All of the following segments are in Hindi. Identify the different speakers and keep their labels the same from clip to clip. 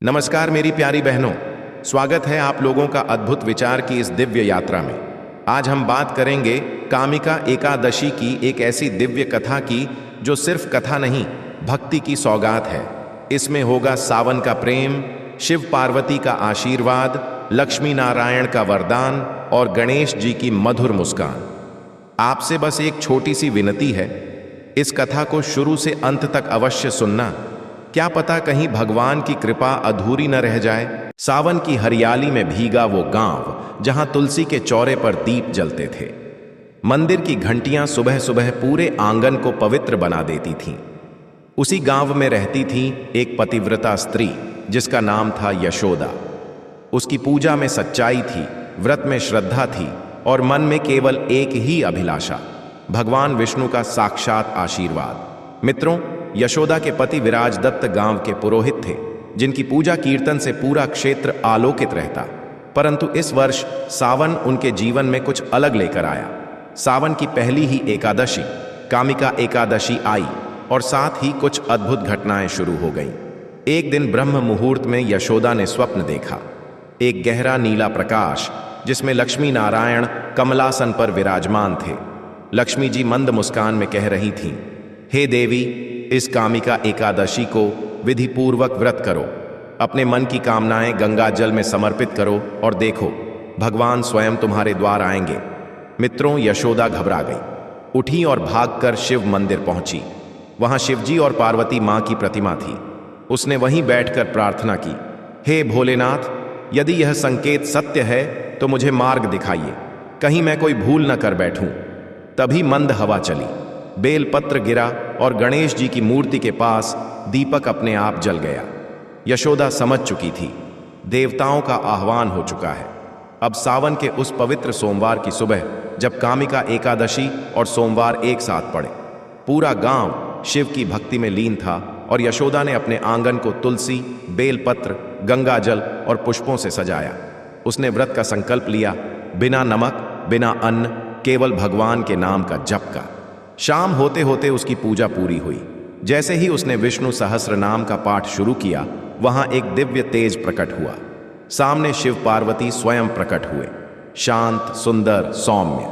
Speaker 1: नमस्कार मेरी प्यारी बहनों, स्वागत है आप लोगों का अद्भुत विचार की इस दिव्य यात्रा में। आज हम बात करेंगे कामिका एकादशी की एक ऐसी दिव्य कथा की जो सिर्फ कथा नहीं, भक्ति की सौगात है। इसमें होगा सावन का प्रेम, शिव पार्वती का आशीर्वाद, लक्ष्मी नारायण का वरदान और गणेश जी की मधुर मुस्कान। आपसे बस एक छोटी सी विनती है, इस कथा को शुरू से अंत तक अवश्य सुनना। क्या पता कहीं भगवान की कृपा अधूरी न रह जाए। सावन की हरियाली में भीगा वो गांव जहां तुलसी के चौरे पर दीप जलते थे। मंदिर की घंटियां सुबह सुबह पूरे आंगन को पवित्र बना देती थीं। उसी गांव में रहती थी एक पतिव्रता स्त्री जिसका नाम था यशोदा। उसकी पूजा में सच्चाई थी, व्रत में श्रद्धा थी और मन में केवल एक ही अभिलाषा, भगवान विष्णु का साक्षात आशीर्वाद। मित्रों, यशोदा के पति विराज दत्त गांव के पुरोहित थे, जिनकी पूजा कीर्तन से पूरा क्षेत्र आलोकित रहता। परंतु इस वर्ष सावन उनके जीवन में कुछ अलग लेकर आया। सावन की पहली ही एकादशी, कामिका एकादशी आई और साथ ही कुछ अद्भुत घटनाएं शुरू हो गईं। एक दिन ब्रह्म मुहूर्त में यशोदा ने स्वप्न देखा, एक गहरा नीला प्रकाश जिसमें लक्ष्मी नारायण कमलासन पर विराजमान थे। लक्ष्मी जी मंद मुस्कान में कह रही थीं, हे देवी, इस कामिका एकादशी को विधि पूर्वक व्रत करो, अपने मन की कामनाएं गंगा जल में समर्पित करो और देखो, भगवान स्वयं तुम्हारे द्वार आएंगे। मित्रों, यशोदा घबरा गई, उठी और भागकर शिव मंदिर पहुंची। वहां शिवजी और पार्वती मां की प्रतिमा थी। उसने वहीं बैठकर प्रार्थना की, हे भोलेनाथ, यदि यह संकेत सत्य है तो मुझे मार्ग दिखाइए, कहीं मैं कोई भूल न कर बैठूं। तभी मंद हवा चली, बेलपत्र गिरा और गणेश जी की मूर्ति के पास दीपक अपने आप जल गया। यशोदा समझ चुकी थी, देवताओं का आह्वान हो चुका है। अब सावन के उस पवित्र सोमवार की सुबह, जब कामिका एकादशी और सोमवार एक साथ पड़े, पूरा गांव शिव की भक्ति में लीन था और यशोदा ने अपने आंगन को तुलसी, बेलपत्र, गंगा जल और पुष्पों से सजाया। उसने व्रत का संकल्प लिया, बिना नमक, बिना अन्न, केवल भगवान के नाम का जप का। शाम होते होते उसकी पूजा पूरी हुई। जैसे ही उसने विष्णु सहस्र नाम का पाठ शुरू किया, वहां एक दिव्य तेज प्रकट हुआ। सामने शिव पार्वती स्वयं प्रकट हुए, शांत, सुंदर, सौम्य।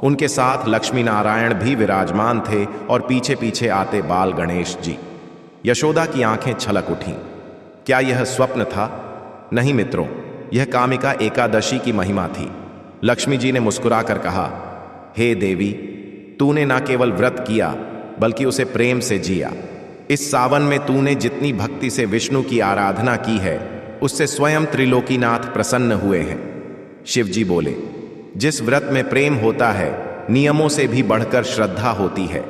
Speaker 1: उनके साथ लक्ष्मी नारायण भी विराजमान थे और पीछे पीछे आते बाल गणेश जी। यशोदा की आंखें छलक उठीं। क्या यह स्वप्न था? नहीं मित्रों, यह कामिका एकादशी की महिमा थी। लक्ष्मी जी ने मुस्कुराकर कहा, हे देवी, तूने ना केवल व्रत किया बल्कि उसे प्रेम से जिया। इस सावन में तूने जितनी भक्ति से विष्णु की आराधना की है, उससे स्वयं त्रिलोकीनाथ प्रसन्न हुए हैं। शिवजी बोले, जिस व्रत में प्रेम होता है, नियमों से भी बढ़कर श्रद्धा होती है,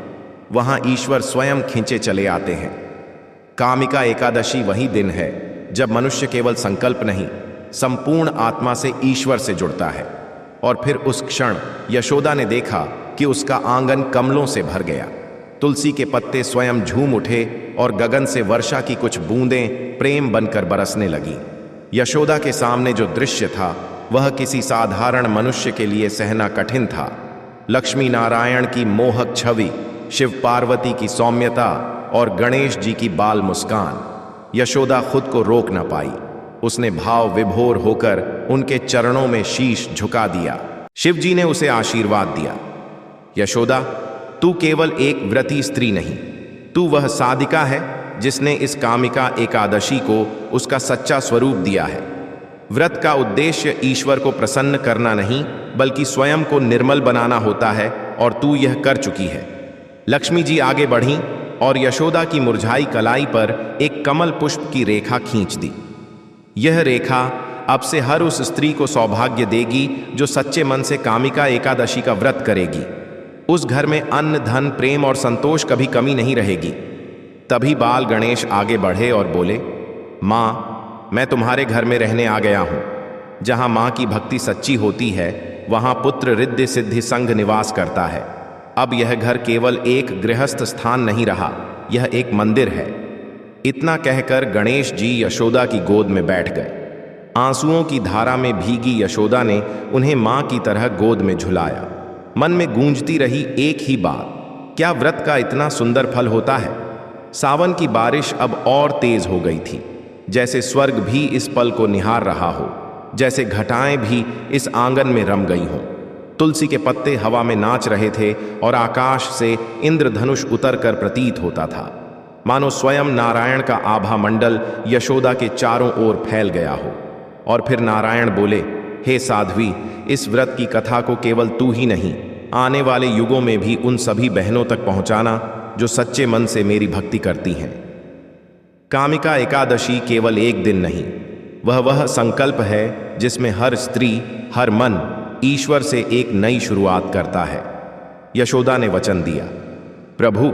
Speaker 1: वहां ईश्वर स्वयं खींचे चले आते हैं। कामिका एकादशी वही दिन है जब मनुष्य केवल संकल्प नहीं, संपूर्ण आत्मा से ईश्वर से जुड़ता है। और फिर उस क्षण यशोदा ने देखा कि उसका आंगन कमलों से भर गया। तुलसी के पत्ते स्वयं झूम उठे और गगन से वर्षा की कुछ बूंदें प्रेम बनकर बरसने लगीं। यशोदा के सामने जो दृश्य था, वह किसी साधारण मनुष्य के लिए सहना कठिन था। लक्ष्मी नारायण की मोहक छवि, शिव पार्वती की सौम्यता और गणेश जी की बाल मुस्कान। यशोदा खुद को रोक न पाई। उसने भाव विभोर होकर उनके चरणों में शीश झुका दिया। शिव जी ने उसे आशीर्वाद दिया, यशोदा, तू केवल एक व्रती स्त्री नहीं, तू वह साधिका है जिसने इस कामिका एकादशी को उसका सच्चा स्वरूप दिया है। व्रत का उद्देश्य ईश्वर को प्रसन्न करना नहीं, बल्कि स्वयं को निर्मल बनाना होता है, और तू यह कर चुकी है। लक्ष्मी जी आगे बढ़ीं और यशोदा की मुरझाई कलाई पर एक कमल पुष्प की रेखा खींच दी। यह रेखा अब से हर उस स्त्री को सौभाग्य देगी जो सच्चे मन से कामिका एकादशी का व्रत करेगी। उस घर में अन्न, धन, प्रेम और संतोष कभी कमी नहीं रहेगी। तभी बाल गणेश आगे बढ़े और बोले, माँ, मैं तुम्हारे घर में रहने आ गया हूँ। जहाँ माँ की भक्ति सच्ची होती है, वहाँ पुत्र रिद्धि सिद्धि संग निवास करता है। अब यह घर केवल एक गृहस्थ स्थान नहीं रहा, यह एक मंदिर है। इतना कहकर गणेश जी यशोदा की गोद में बैठ गए। आंसुओं की धारा में भीगी यशोदा ने उन्हें माँ की तरह गोद में झुलाया। मन में गूंजती रही एक ही बात, क्या व्रत का इतना सुंदर फल होता है? सावन की बारिश अब और तेज हो गई थी। जैसे स्वर्ग भी इस पल को निहार रहा हो, जैसे घटाएं भी इस आंगन में रम गई हों। तुलसी के पत्ते हवा में नाच रहे थे और आकाश से इंद्रधनुष उतरकर प्रतीत होता था, मानो स्वयं नारायण का आभा मंडल यशोदा के चारों ओर फैल गया हो। और फिर नारायण बोले, हे साध्वी, इस व्रत की कथा को केवल तू ही नहीं, आने वाले युगों में भी उन सभी बहनों तक पहुंचाना जो सच्चे मन से मेरी भक्ति करती हैं। कामिका एकादशी केवल एक दिन नहीं, वह संकल्प है जिसमें हर स्त्री, हर मन ईश्वर से एक नई शुरुआत करता है। यशोदा ने वचन दिया, प्रभु,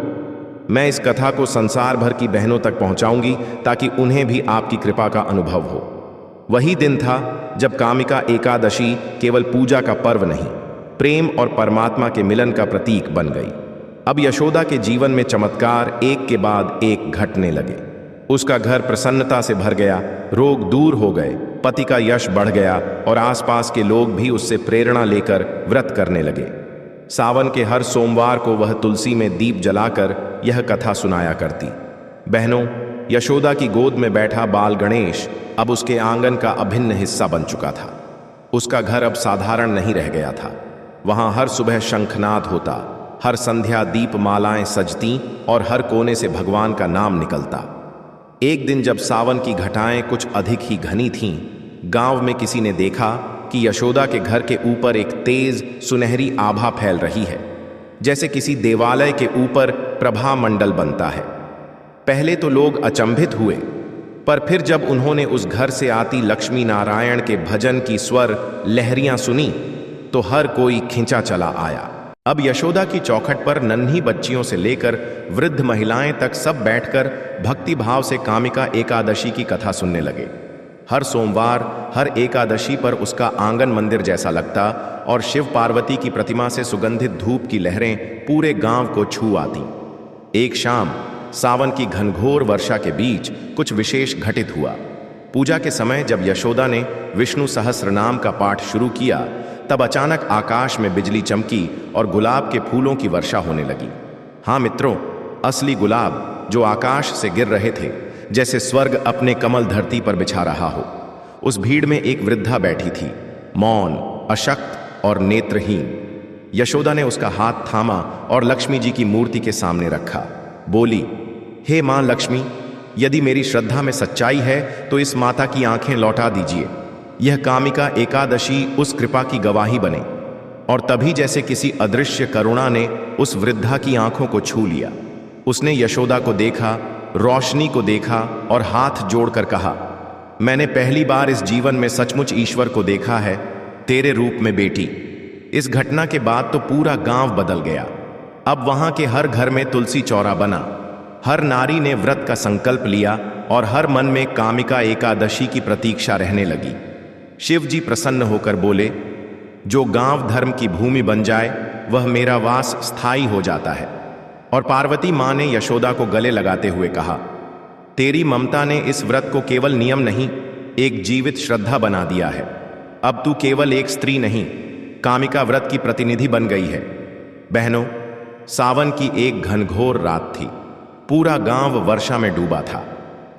Speaker 1: मैं इस कथा को संसार भर की बहनों तक पहुंचाऊंगी ताकि उन्हें भी आपकी कृपा का अनुभव हो। वही दिन था जब कामिका एकादशी केवल पूजा का पर्व नहीं, प्रेम और परमात्मा के मिलन का प्रतीक बन गई। अब यशोदा के जीवन में चमत्कार एक के बाद एक घटने लगे। उसका घर प्रसन्नता से भर गया, रोग दूर हो गए, पति का यश बढ़ गया और आसपास के लोग भी उससे प्रेरणा लेकर व्रत करने लगे। सावन के हर सोमवार को वह तुलसी में दीप जलाकर यह कथा सुनाया करती। बहनों, यशोदा की गोद में बैठा बाल गणेश अब उसके आंगन का अभिन्न हिस्सा बन चुका था। उसका घर अब साधारण नहीं रह गया था। वहां हर सुबह शंखनाद होता, हर संध्या दीपमालाएं सजती और हर कोने से भगवान का नाम निकलता। एक दिन जब सावन की घटाएं कुछ अधिक ही घनी थीं, गांव में किसी ने देखा कि यशोदा के घर के ऊपर एक तेज सुनहरी आभा फैल रही है, जैसे किसी देवालय के ऊपर प्रभा मंडल बनता है। पहले तो लोग अचंभित हुए, पर फिर जब उन्होंने उस घर से आती लक्ष्मी नारायण के भजन की स्वर लहरियां सुनी तो हर कोई खिंचा चला आया। अब यशोदा की चौखट पर नन्ही बच्चियों से लेकर वृद्ध महिलाएं तक सब बैठकर भक्ति भाव से कामिका एकादशी की कथा सुनने लगे। हर सोमवार, हर एकादशी पर उसका आंगन मंदिर जैसा लगता और शिव पार्वती की प्रतिमा से सुगंधित धूप की लहरें पूरे गांव को छू आती। एक शाम सावन की घनघोर वर्षा के बीच कुछ विशेष घटित हुआ। पूजा के समय जब यशोदा ने विष्णु सहस्रनाम का पाठ शुरू किया, तब अचानक आकाश में बिजली चमकी और गुलाब के फूलों की वर्षा होने लगी। हाँ मित्रों, असली गुलाब जो आकाश से गिर रहे थे, जैसे स्वर्ग अपने कमल धरती पर बिछा रहा हो। उस भीड़ में एक वृद्धा बैठी थी, मौन, अशक्त और नेत्रहीन। यशोदा ने उसका हाथ थामा और लक्ष्मी जी की मूर्ति के सामने रखा। बोली, हे मां लक्ष्मी, यदि मेरी श्रद्धा में सच्चाई है तो इस माता की आंखें लौटा दीजिए। यह कामिका एकादशी उस कृपा की गवाही बने। और तभी जैसे किसी अदृश्य करुणा ने उस वृद्धा की आंखों को छू लिया। उसने यशोदा को देखा, रोशनी को देखा और हाथ जोड़कर कहा, मैंने पहली बार इस जीवन में सचमुच ईश्वर को देखा है, तेरे रूप में बेटी। इस घटना के बाद तो पूरा गांव बदल गया। अब वहां के हर घर में तुलसी चौरा बना, हर नारी ने व्रत का संकल्प लिया और हर मन में कामिका एकादशी की प्रतीक्षा रहने लगी। शिव जी प्रसन्न होकर बोले, जो गांव धर्म की भूमि बन जाए वह मेरा वास स्थायी हो जाता है। और पार्वती मां ने यशोदा को गले लगाते हुए कहा, तेरी ममता ने इस व्रत को केवल नियम नहीं, एक जीवित श्रद्धा बना दिया है। अब तू केवल एक स्त्री नहीं, कामिका व्रत की प्रतिनिधि बन गई है। बहनों, सावन की एक घनघोर रात थी। पूरा गांव वर्षा में डूबा था।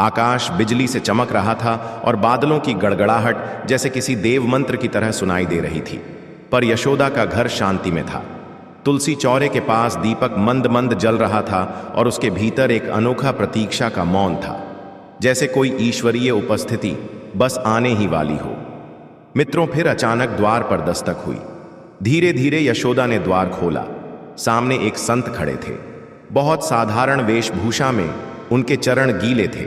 Speaker 1: आकाश बिजली से चमक रहा था और बादलों की गड़गड़ाहट जैसे किसी देव मंत्र की तरह सुनाई दे रही थी। पर यशोदा का घर शांति में था। तुलसी चौरे के पास दीपक मंद मंद जल रहा था और उसके भीतर एक अनोखा प्रतीक्षा का मौन था, जैसे कोई ईश्वरीय उपस्थिति बस आने ही वाली हो। मित्रों, फिर अचानक द्वार पर दस्तक हुई। धीरे धीरे यशोदा ने द्वार खोला। सामने एक संत खड़े थे। बहुत साधारण वेशभूषा में उनके चरण गीले थे,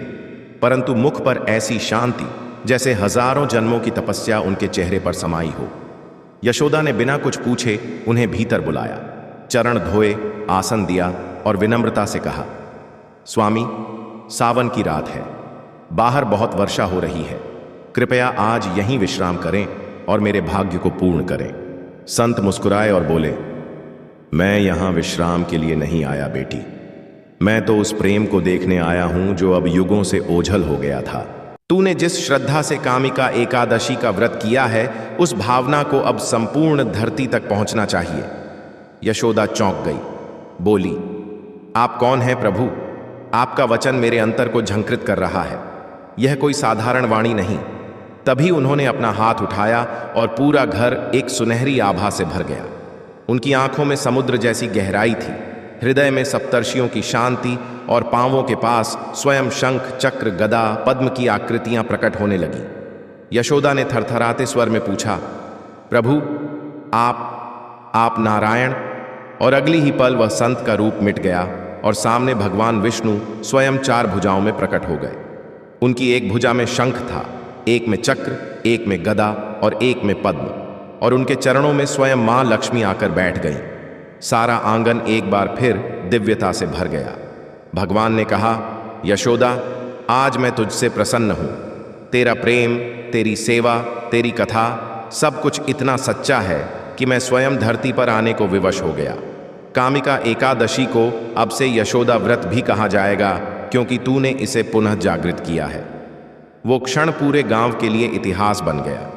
Speaker 1: परंतु मुख पर ऐसी शांति जैसे हजारों जन्मों की तपस्या उनके चेहरे पर समाई हो। यशोदा ने बिना कुछ पूछे उन्हें भीतर बुलाया, चरण धोए, आसन दिया और विनम्रता से कहा, स्वामी, सावन की रात है, बाहर बहुत वर्षा हो रही है, कृपया आज यहीं विश्राम करें और मेरे भाग्य को पूर्ण करें। संत मुस्कुराए और बोले, मैं यहां विश्राम के लिए नहीं आया बेटी, मैं तो उस प्रेम को देखने आया हूं जो अब युगों से ओझल हो गया था। तूने जिस श्रद्धा से कामिका एकादशी का व्रत किया है, उस भावना को अब संपूर्ण धरती तक पहुंचना चाहिए। यशोदा चौंक गई, बोली, आप कौन हैं प्रभु? आपका वचन मेरे अंतर को झंकृत कर रहा है। यह कोई साधारण वाणी नहीं। तभी उन्होंने अपना हाथ उठाया और पूरा घर एक सुनहरी आभा से भर गया। उनकी आंखों में समुद्र जैसी गहराई थी, हृदय में सप्तर्षियों की शांति और पांवों के पास स्वयं शंख, चक्र, गदा, पद्म की आकृतियां प्रकट होने लगी। यशोदा ने थरथराते स्वर में पूछा, प्रभु आप नारायण? और अगली ही पल वह संत का रूप मिट गया और सामने भगवान विष्णु स्वयं 4 भुजाओं में प्रकट हो गए। उनकी एक भुजा में शंख था, एक में चक्र, एक में गदा और एक में पद्म, और उनके चरणों में स्वयं मां लक्ष्मी आकर बैठ गईं। सारा आंगन एक बार फिर दिव्यता से भर गया। भगवान ने कहा, यशोदा, आज मैं तुझसे प्रसन्न हूं। तेरा प्रेम, तेरी सेवा, तेरी कथा, सब कुछ इतना सच्चा है कि मैं स्वयं धरती पर आने को विवश हो गया। कामिका एकादशी को अब से यशोदा व्रत भी कहा जाएगा, क्योंकि तूने इसे पुनः जागृत किया है। वो क्षण पूरे गांव के लिए इतिहास बन गया।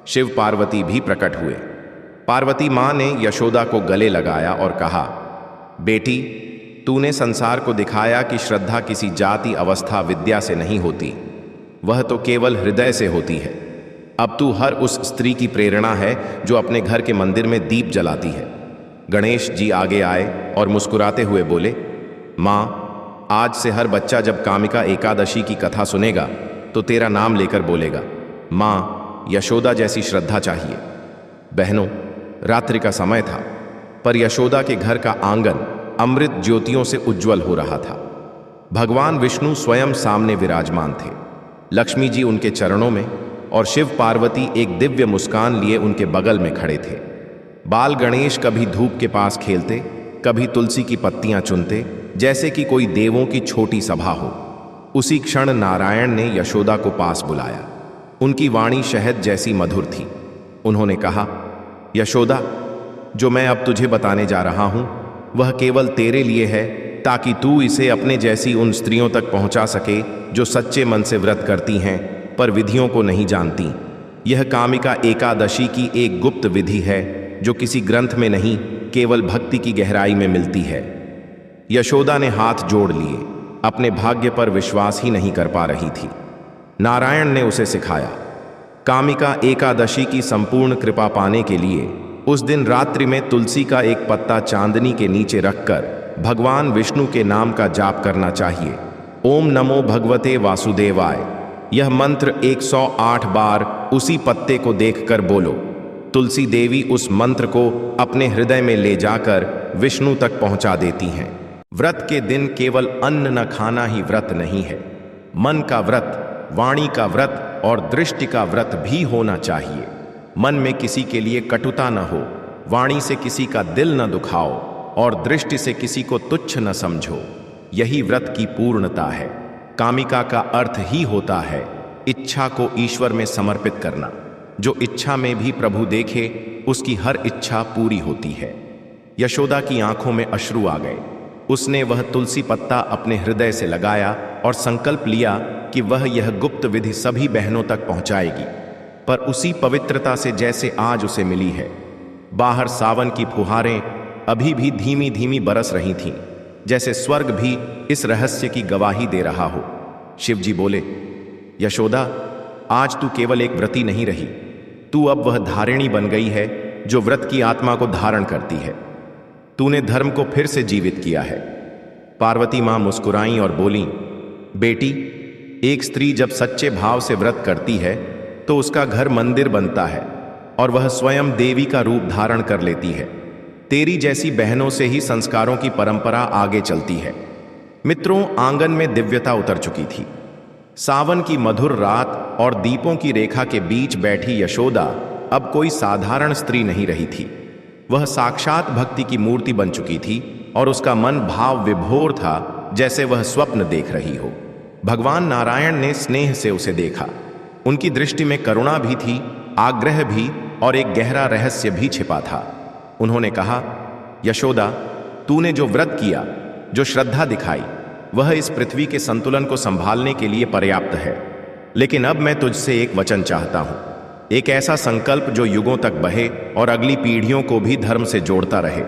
Speaker 1: शिव पार्वती भी प्रकट हुए। पार्वती मां ने यशोदा को गले लगाया और कहा, बेटी, तूने संसार को दिखाया कि श्रद्धा किसी जाति, अवस्था, विद्या से नहीं होती, वह तो केवल हृदय से होती है। अब तू हर उस स्त्री की प्रेरणा है जो अपने घर के मंदिर में दीप जलाती है। गणेश जी आगे आए और मुस्कुराते हुए बोले, मां, आज से हर बच्चा जब कामिका एकादशी की कथा सुनेगा तो तेरा नाम लेकर बोलेगा, मां, यशोदा जैसी श्रद्धा चाहिए। बहनों, रात्रि का समय था, पर यशोदा के घर का आंगन अमृत ज्योतियों से उज्जवल हो रहा था। भगवान विष्णु स्वयं सामने विराजमान थे, लक्ष्मी जी उनके चरणों में, और शिव पार्वती एक दिव्य मुस्कान लिए उनके बगल में खड़े थे। बाल गणेश कभी धूप के पास खेलते, कभी तुलसी की पत्तियां चुनते, जैसे कि कोई देवों की छोटी सभा हो। उसी क्षण नारायण ने यशोदा को पास बुलाया। उनकी वाणी शहद जैसी मधुर थी। उन्होंने कहा, यशोदा, जो मैं अब तुझे बताने जा रहा हूं वह केवल तेरे लिए है, ताकि तू इसे अपने जैसी उन स्त्रियों तक पहुंचा सके जो सच्चे मन से व्रत करती हैं पर विधियों को नहीं जानती। यह कामिका एकादशी की एक गुप्त विधि है जो किसी ग्रंथ में नहीं, केवल भक्ति की गहराई में मिलती है। यशोदा ने हाथ जोड़ लिए, अपने भाग्य पर विश्वास ही नहीं कर पा रही थी। नारायण ने उसे सिखाया। कामिका एकादशी की संपूर्ण कृपा पाने के लिए उस दिन रात्रि में तुलसी का एक पत्ता चांदनी के नीचे रखकर भगवान विष्णु के नाम का जाप करना चाहिए। ओम नमो भगवते वासुदेवाय, यह मंत्र 108 बार उसी पत्ते को देखकर बोलो। तुलसी देवी उस मंत्र को अपने हृदय में ले जाकर विष्णु तक पहुंचा देती हैं। व्रत के दिन केवल अन्न न खाना ही व्रत नहीं है, मन का व्रत, वाणी का व्रत और दृष्टि का व्रत भी होना चाहिए। मन में किसी के लिए कटुता न हो, वाणी से किसी का दिल न दुखाओ और दृष्टि से किसी को तुच्छ न समझो। यही व्रत की पूर्णता है। कामिका का अर्थ ही होता है इच्छा को ईश्वर में समर्पित करना। जो इच्छा में भी प्रभु देखे, उसकी हर इच्छा पूरी होती है। यशोदा की आंखों में अश्रु आ गए। उसने वह तुलसी पत्ता अपने हृदय से लगाया और संकल्प लिया कि वह यह गुप्त विधि सभी बहनों तक पहुंचाएगी, पर उसी पवित्रता से जैसे आज उसे मिली है। बाहर सावन की फुहारें अभी भी धीमी धीमी बरस रही थीं, जैसे स्वर्ग भी इस रहस्य की गवाही दे रहा हो। शिवजी बोले, यशोदा, आज तू केवल एक व्रती नहीं रही, तू अब वह धारिणी बन गई है जो व्रत की आत्मा को धारण करती है। तूने धर्म को फिर से जीवित किया है। पार्वती मां मुस्कुराई और बोली, बेटी, एक स्त्री जब सच्चे भाव से व्रत करती है तो उसका घर मंदिर बनता है और वह स्वयं देवी का रूप धारण कर लेती है। तेरी जैसी बहनों से ही संस्कारों की परंपरा आगे चलती है। मित्रों, आंगन में दिव्यता उतर चुकी थी। सावन की मधुर रात और दीपों की रेखा के बीच बैठी यशोदा अब कोई साधारण स्त्री नहीं रही थी। वह साक्षात भक्ति की मूर्ति बन चुकी थी और उसका मन भाव विभोर था, जैसे वह स्वप्न देख रही हो। भगवान नारायण ने स्नेह से उसे देखा। उनकी दृष्टि में करुणा भी थी, आग्रह भी और एक गहरा रहस्य भी छिपा था। उन्होंने कहा, यशोदा, तूने जो व्रत किया, जो श्रद्धा दिखाई, वह इस पृथ्वी के संतुलन को संभालने के लिए पर्याप्त है। लेकिन अब मैं तुझसे एक वचन चाहता हूं, एक ऐसा संकल्प जो युगों तक बहे और अगली पीढ़ियों को भी धर्म से जोड़ता रहे।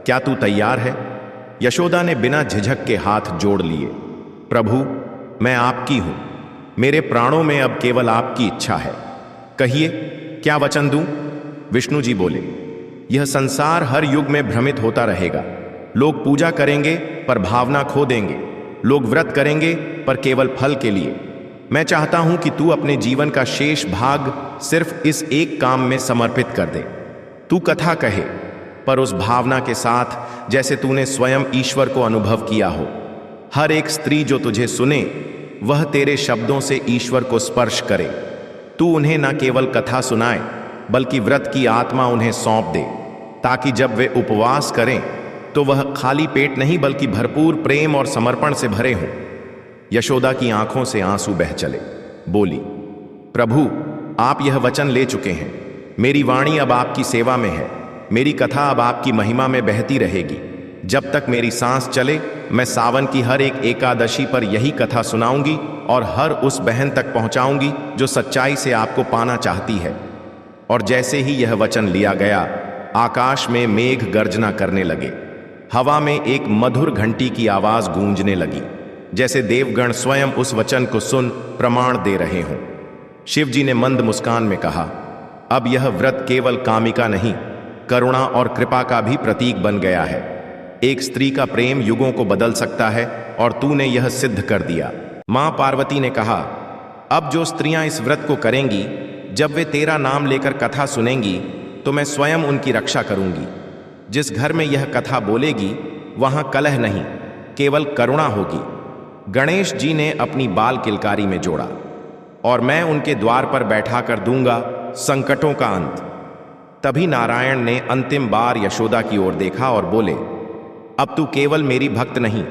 Speaker 1: क्या तू तैयार है? यशोदा ने बिना झिझक के हाथ जोड़ लिए। प्रभु, मैं आपकी हूं। मेरे प्राणों में अब केवल आपकी इच्छा है। कहिए, क्या वचन दूं? विष्णु जी बोले, यह संसार हर युग में भ्रमित होता रहेगा। लोग पूजा करेंगे पर भावना खो देंगे, लोग व्रत करेंगे पर केवल फल के लिए। मैं चाहता हूं कि तू अपने जीवन का शेष भाग सिर्फ इस एक काम में समर्पित कर दे। तू कथा कहे, पर उस भावना के साथ जैसे तूने स्वयं ईश्वर को अनुभव किया हो। हर एक स्त्री जो तुझे सुने वह तेरे शब्दों से ईश्वर को स्पर्श करे। तू उन्हें न केवल कथा सुनाए बल्कि व्रत की आत्मा उन्हें सौंप दे, ताकि जब वे उपवास करें तो वह खाली पेट नहीं बल्कि भरपूर प्रेम और समर्पण से भरे हों। यशोदा की आंखों से आंसू बह चले। बोली, प्रभु, आप यह वचन ले चुके हैं। मेरी वाणी अब आपकी सेवा में है। मेरी कथा अब आपकी महिमा में बहती रहेगी। जब तक मेरी सांस चले मैं सावन की हर एक एकादशी पर यही कथा सुनाऊंगी और हर उस बहन तक पहुंचाऊंगी जो सच्चाई से आपको पाना चाहती है। और जैसे ही यह वचन लिया गया, आकाश में मेघ गर्जना करने लगे। हवा में एक मधुर घंटी की आवाज गूंजने लगी, जैसे देवगण स्वयं उस वचन को सुन प्रमाण दे रहे हों। शिव जी ने मंद मुस्कान में कहा, अब यह व्रत केवल कामिका नहीं, करुणा और कृपा का भी प्रतीक बन गया है। एक स्त्री का प्रेम युगों को बदल सकता है और तूने यह सिद्ध कर दिया। मां पार्वती ने कहा, अब जो स्त्रियां इस व्रत को करेंगी, जब वे तेरा नाम लेकर कथा सुनेंगी तो मैं स्वयं उनकी रक्षा करूंगी। जिस घर में यह कथा बोलेगी वहां कलह नहीं, केवल करुणा होगी। गणेश जी ने अपनी बाल किलकारी में जोड़ा, और मैं उनके द्वार पर बैठा कर दूंगा संकटों का अंत। तभी नारायण ने अंतिम बार यशोदा की ओर देखा और बोले, अब तू केवल मेरी भक्त नहीं,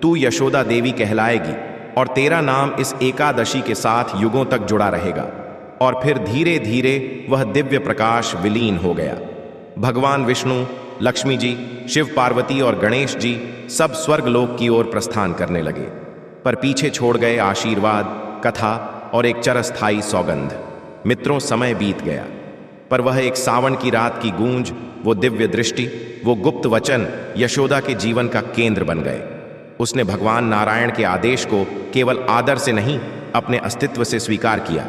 Speaker 1: तू यशोदा देवी कहलाएगी और तेरा नाम इस एकादशी के साथ युगों तक जुड़ा रहेगा। और फिर धीरे धीरे वह दिव्य प्रकाश विलीन हो गया। भगवान विष्णु, लक्ष्मी जी, शिव पार्वती और गणेश जी सब स्वर्गलोक की ओर प्रस्थान करने लगे, पर पीछे छोड़ गए आशीर्वाद, कथा और एक चिरस्थायी सौगंध। मित्रों, समय बीत गया, पर वह एक सावन की रात की गूंज, वो दिव्य दृष्टि, वो गुप्त वचन यशोदा के जीवन का केंद्र बन गए। उसने भगवान नारायण के आदेश को केवल आदर से नहीं, अपने अस्तित्व से स्वीकार किया।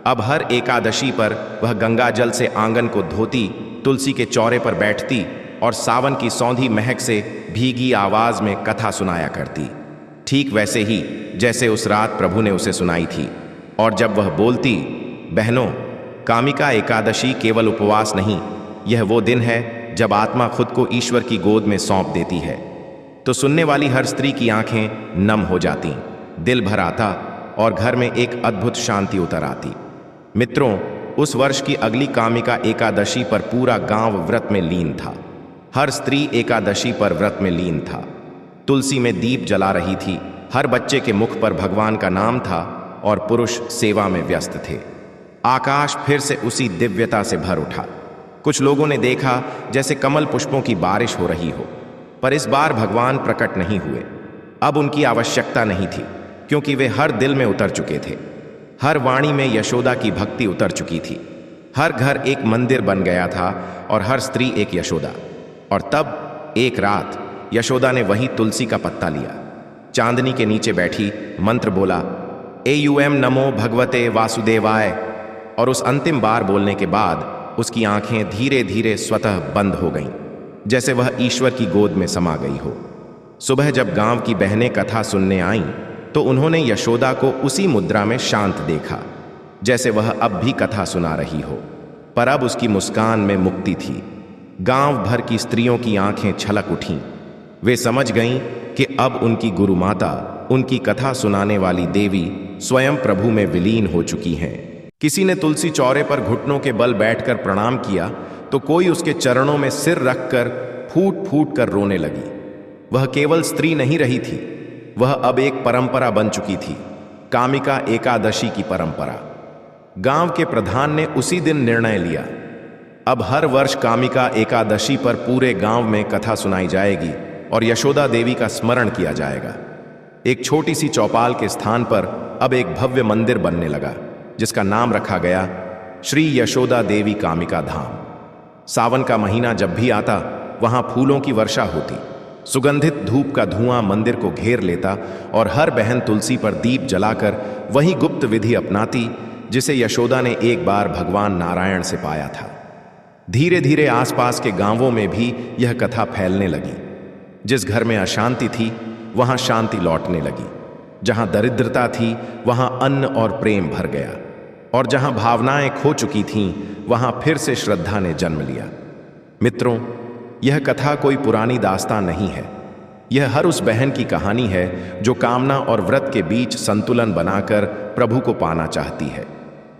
Speaker 1: अब हर एकादशी पर वह गंगा जल से आंगन को धोती, तुलसी के चौरे पर बैठती और सावन की सौंधी महक से भीगी आवाज में कथा सुनाया करती, ठीक वैसे ही जैसे उस रात प्रभु ने उसे सुनाई थी। और जब वह बोलती, बहनों, कामिका एकादशी केवल उपवास नहीं, यह वो दिन है जब आत्मा खुद को ईश्वर की गोद में सौंप देती है, तो सुनने वाली हर स्त्री की आंखें नम हो जाती, दिल भर आता और घर में एक अद्भुत शांति उतर आती। मित्रों, उस वर्ष की अगली कामिका एकादशी पर पूरा गांव व्रत में लीन था। हर स्त्री एकादशी पर व्रत में लीन था। तुलसी में दीप जला रही थी, हर बच्चे के मुख पर भगवान का नाम था और पुरुष सेवा में व्यस्त थे। आकाश फिर से उसी दिव्यता से भर उठा। कुछ लोगों ने देखा जैसे कमल पुष्पों की बारिश हो रही हो, पर इस बार भगवान प्रकट नहीं हुए। अब उनकी आवश्यकता नहीं थी, क्योंकि वे हर दिल में उतर चुके थे। हर वाणी में यशोदा की भक्ति उतर चुकी थी। हर घर एक मंदिर बन गया था और हर स्त्री एक यशोदा। और तब एक रात यशोदा ने वही तुलसी का पत्ता लिया, चांदनी के नीचे बैठी मंत्र बोला, एयूएम नमो भगवते वासुदेवाय। और उस अंतिम बार बोलने के बाद उसकी आंखें धीरे धीरे स्वतः बंद हो गईं, जैसे वह ईश्वर की गोद में समा गई हो। सुबह जब गांव की बहनें कथा सुनने आईं, तो उन्होंने यशोदा को उसी मुद्रा में शांत देखा, जैसे वह अब भी कथा सुना रही हो, पर अब उसकी मुस्कान में मुक्ति थी। गांव भर की स्त्रियों की आंखें छलक उठीं। वे समझ गईं कि अब उनकी गुरु माता, उनकी कथा सुनाने वाली देवी स्वयं प्रभु में विलीन हो चुकी हैं। किसी ने तुलसी चौरे पर घुटनों के बल बैठकर प्रणाम किया, तो कोई उसके चरणों में सिर रखकर फूट फूट कर रोने लगी। वह केवल स्त्री नहीं रही थी, वह अब एक परंपरा बन चुकी थी, कामिका एकादशी की परंपरा। गांव के प्रधान ने उसी दिन निर्णय लिया, अब हर वर्ष कामिका एकादशी पर पूरे गांव में कथा सुनाई जाएगी और यशोदा देवी का स्मरण किया जाएगा। एक छोटी सी चौपाल के स्थान पर अब एक भव्य मंदिर बनने लगा, जिसका नाम रखा गया श्री यशोदा देवी कामिका धाम। सावन का महीना जब भी आता, वहां फूलों की वर्षा होती, सुगंधित धूप का धुआं मंदिर को घेर लेता और हर बहन तुलसी पर दीप जलाकर वही गुप्त विधि अपनाती जिसे यशोदा ने एक बार भगवान नारायण से पाया था। धीरे धीरे आसपास के गांवों में भी यह कथा फैलने लगी। जिस घर में अशांति थी वहां शांति लौटने लगी, जहां दरिद्रता थी वहां अन्न और प्रेम भर गया, और जहां भावनाएं खो चुकी थीं वहां फिर से श्रद्धा ने जन्म लिया। मित्रों, यह कथा कोई पुरानी दास्तान नहीं है। यह हर उस बहन की कहानी है जो कामना और व्रत के बीच संतुलन बनाकर प्रभु को पाना चाहती है।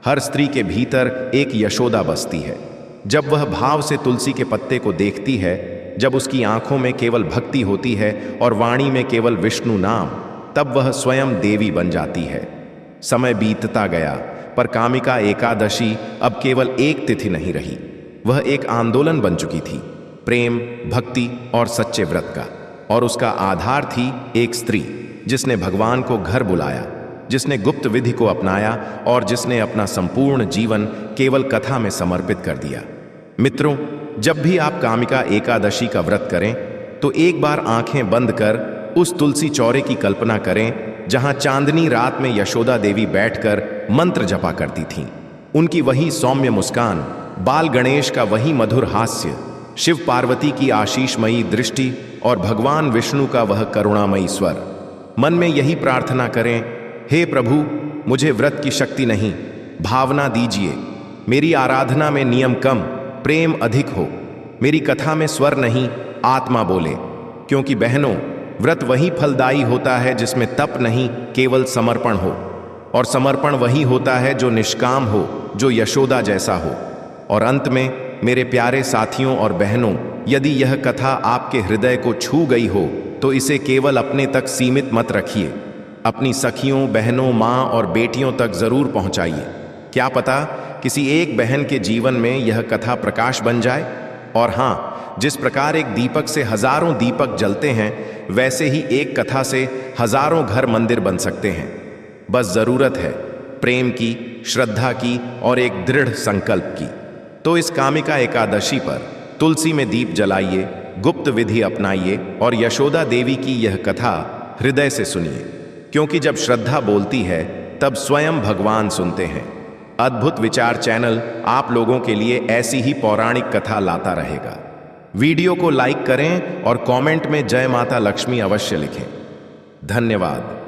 Speaker 1: हर स्त्री के भीतर एक यशोदा बसती है। जब वह भाव से तुलसी के पत्ते को देखती है, जब उसकी आंखों में केवल भक्ति होती है और वाणी में केवल विष्णु नाम, तब वह स्वयं देवी बन जाती है। समय बीतता गया, पर कामिका एकादशी अब केवल एक तिथि नहीं रही, वह एक आंदोलन बन चुकी थी, प्रेम, भक्ति और सच्चे व्रत का। और उसका आधार थी एक स्त्री जिसने भगवान को घर बुलाया, जिसने गुप्त विधि को अपनाया और जिसने अपना संपूर्ण जीवन केवल कथा में समर्पित कर दिया। मित्रों, जब भी आप कामिका एकादशी का व्रत करें तो एक बार आंखें बंद कर उस तुलसी चौरे की कल्पना करें जहां चांदनी रात में यशोदा देवी बैठकर मंत्र जपा करती थीं। उनकी वही सौम्य मुस्कान, बाल गणेश का वही मधुर हास्य, शिव पार्वती की आशीषमयी दृष्टि और भगवान विष्णु का वह करुणामयी स्वर। मन में यही प्रार्थना करें, हे प्रभु, मुझे व्रत की शक्ति नहीं, भावना दीजिए। मेरी आराधना में नियम कम, प्रेम अधिक हो। मेरी कथा में स्वर नहीं, आत्मा बोले। क्योंकि बहनों, व्रत वही फलदायी होता है जिसमें तप नहीं, केवल समर्पण हो। और समर्पण वही होता है जो निष्काम हो, जो यशोदा जैसा हो। और अंत में मेरे प्यारे साथियों और बहनों, यदि यह कथा आपके हृदय को छू गई हो तो इसे केवल अपने तक सीमित मत रखिए। अपनी सखियों, बहनों, माँ और बेटियों तक जरूर पहुंचाइए। क्या पता किसी एक बहन के जीवन में यह कथा प्रकाश बन जाए। और हाँ, जिस प्रकार एक दीपक से हजारों दीपक जलते हैं, वैसे ही एक कथा से हजारों घर मंदिर बन सकते हैं। बस जरूरत है प्रेम की, श्रद्धा की और एक दृढ़ संकल्प की। तो इस कामिका एकादशी पर तुलसी में दीप जलाइए, गुप्त विधि अपनाइए और यशोदा देवी की यह कथा हृदय से सुनिए। क्योंकि जब श्रद्धा बोलती है तब स्वयं भगवान सुनते हैं। अद्भुत विचार चैनल आप लोगों के लिए ऐसी ही पौराणिक कथा लाता रहेगा। वीडियो को लाइक करें और कमेंट में जय माता लक्ष्मी अवश्य लिखें। धन्यवाद।